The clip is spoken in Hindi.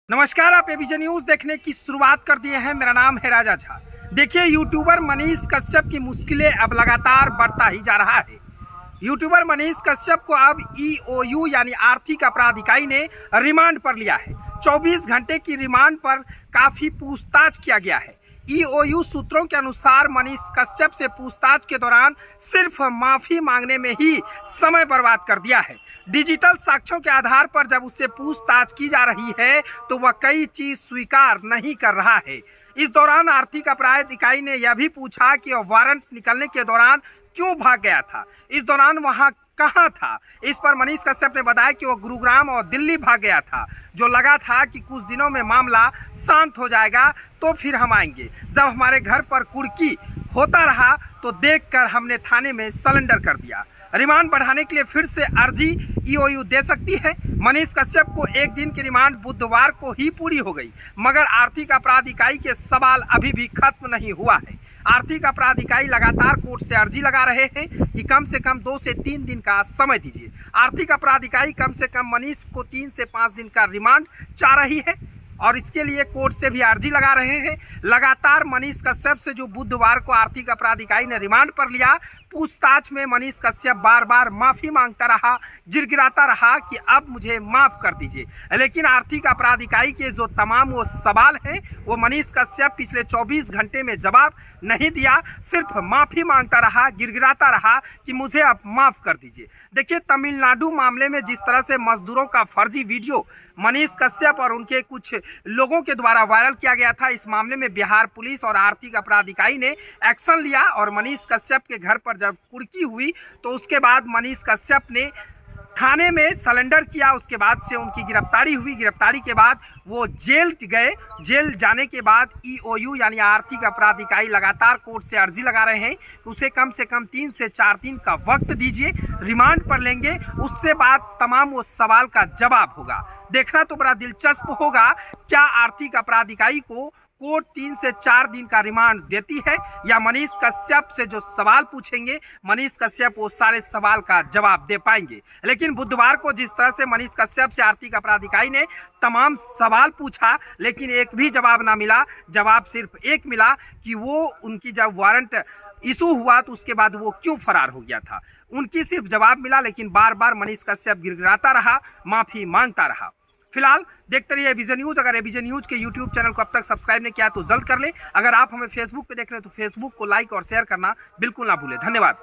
नमस्कार, आप एबीजे न्यूज देखने की शुरुआत कर दिए हैं। मेरा नाम है राजा झा। देखिए, यूट्यूबर मनीष कश्यप की मुश्किलें अब लगातार बढ़ता ही जा रहा है। यूट्यूबर मनीष कश्यप को अब ईओयू यानी आर्थिक अपराध इकाई ने रिमांड पर लिया है। 24 घंटे की रिमांड पर काफी पूछताछ किया गया है। ईओयू सूत्रों के अनुसार मनीष कश्यप से पूछताछ के दौरान सिर्फ माफी मांगने में ही समय बर्बाद कर दिया है। डिजिटल साक्ष्यों के आधार पर जब उससे पूछताछ की जा रही है तो वह कई चीज स्वीकार नहीं कर रहा है। इस दौरान आर्थिक अपराध इकाई ने यह भी पूछा कि वह वारंट निकलने के दौरान क्यों भाग गया था, इस दौरान वहां कहां था। इस पर मनीष कश्यप ने बताया कि वह गुरुग्राम और दिल्ली भाग गया था, जो लगा था कि कुछ दिनों में मामला शांत हो जाएगा तो फिर हम आएंगे। जब हमारे घर पर कुर्की होता रहा तो देखकर हमने थाने में सरेंडर कर दिया। रिमांड बढ़ाने के लिए फिर से अर्जी ईओयू दे सकती है। मनीष कश्यप को एक दिन की रिमांड बुधवार को ही पूरी हो गई, मगर आर्थिक अपराध इकाई के सवाल अभी भी खत्म नहीं हुआ है। आर्थिक अपराध इकाई लगातार कोर्ट से अर्जी लगा रहे हैं कि कम से कम 2 से 3 दिन का समय दीजिए। आर्थिक अपराध इकाई कम से कम मनीष को 3 से 5 दिन का रिमांड चाह रही है और इसके लिए कोर्ट से भी अर्जी लगा रहे हैं। लगातार मनीष कश्यप से जो बुधवार को आर्थिक अपराध इकाई ने रिमांड पर लिया, पूछताछ में मनीष कश्यप बार बार माफी मांगता रहा, गिड़गिड़ाता रहा कि अब मुझे माफ कर दीजिए। लेकिन आर्थिक अपराध इकाई के जो तमाम वो सवाल हैं वो मनीष कश्यप पिछले 24 घंटे में जवाब नहीं दिया, सिर्फ माफी मांगता रहा, गिड़गिड़ाता रहा कि मुझे अब माफ कर दीजिए। देखिए, तमिलनाडु मामले में जिस तरह से मजदूरों का फर्जी वीडियो मनीष कश्यप और उनके कुछ लोगों के द्वारा वायरल किया गया था, इस मामले में बिहार पुलिस और आर्थिक अपराध इकाई ने एक्शन लिया और मनीष कश्यप के घर पर जब कुर्की हुई तो उसके बाद मनीष कश्यप ने थाने में सरेंडर किया। उसके बाद से उनकी गिरफ्तारी हुई। गिरफ्तारी के बाद वो जेल गए। जेल जाने के बाद ईओयू यानी आर्थिक अपराध इकाई लगातार कोर्ट से अर्जी लगा रहे हैं कि उसे कम से कम 3 से 4 दिन का वक्त दीजिए, रिमांड पर लेंगे, उससे बाद तमाम वो सवाल का जवाब होगा। देखना तो बड़ा दिलचस्प होगा, क्या आर्थिक अपराध इकाई को कोर्ट 3 से 4 दिन का रिमांड देती है या मनीष कश्यप से जो सवाल पूछेंगे मनीष कश्यप वो सारे सवाल का जवाब दे पाएंगे। लेकिन बुधवार को जिस तरह से मनीष कश्यप से आर्थिक अपराध इकाई ने तमाम सवाल पूछा, लेकिन एक भी जवाब ना मिला। जवाब सिर्फ एक मिला कि वो उनकी जब वारंट इशू हुआ तो उसके बाद वो क्यों फरार हो गया था। उनकी सिर्फ जवाब मिला, लेकिन बार बार मनीष कश्यप गिड़गिड़ाता रहा, माफी मांगता रहा। फिलहाल देखते रहिए एबीजे न्यूज। अगर एबीजे न्यूज के यूट्यूब चैनल को अब तक सब्सक्राइब नहीं किया तो जल्द कर ले। अगर आप हमें फेसबुक पे देख रहे हैं तो फेसबुक को लाइक और शेयर करना बिल्कुल ना भूलें। धन्यवाद।